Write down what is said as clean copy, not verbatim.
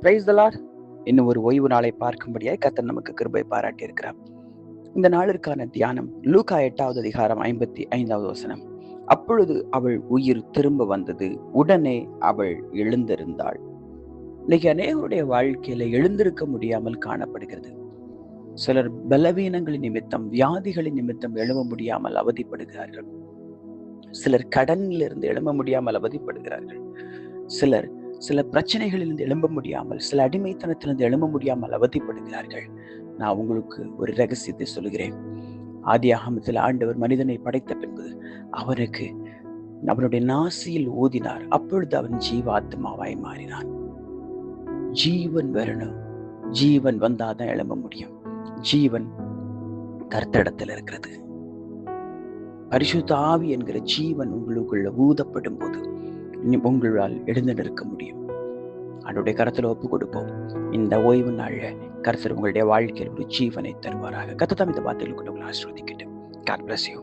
Praise the Lord. இன்னும் ஒரு ஓய்வு நாளை பார்க்கும்படியாய் கர்த்தர் நமக்கு கிருபை பாராட்டி இருக்கிறார். இந்த நாளிற்கான தியானம் லூக்கா 8வது அதிகாரம் 55வது வசனம். அப்பொழுது அவள் உயிர் திரும்ப வந்தது, உடனே அவள் எழுந்திருந்தாள். இன்னைக்கு அநேகருடைய வாழ்க்கையில எழுந்திருக்க முடியாமல் காணப்படுகிறது. சிலர் பலவீனங்களின் நிமித்தம், வியாதிகளின் நிமித்தம் எழும்ப முடியாமல் அவதிப்படுகிறார்கள். சிலர் கடனிலிருந்து எழும்ப முடியாமல் அவதிப்படுகிறார்கள். சிலர் சில பிரச்சனைகளிலிருந்து எழும்ப முடியாமல், சில அடிமைத்தனத்திலிருந்து எழும்ப முடியாமல் அவதிப்படுகிறார்கள். நான் உங்களுக்கு ஒரு ரகசியத்தை சொல்கிறேன். ஆதியாகமத்தில் ஆண்டவர் மனிதனை படைத்த பின்பு அவனுக்கு அவனுடைய நாசியில் ஊதினார். அப்பொழுது அவன் ஜீவாத்மாவாய் மாறினான். ஜீவன் வரணும். ஜீவன் வந்தாதான் எழும்ப முடியும். ஜீவன் கர்த்தரிடத்தில் இருக்கிறது. பரிசுத்த ஆவி என்கிற ஜீவன் உங்களுக்குள்ள ஊதப்படும் போது உங்களால் எழுந்து நிற்க முடியும். அவருடைய கரத்துல ஒப்பு கொடுப்போம். இந்த ஓய்வு நாள்ல கர்த்தர் உங்களுடைய வாழ்க்கையில் ஒரு ஜீவனை தருவாராக. கர்த்தர் தாம் இந்த வார்த்தைகளை கொண்டு உங்களை ஆசீர்வதிக்கட்டும். God bless you.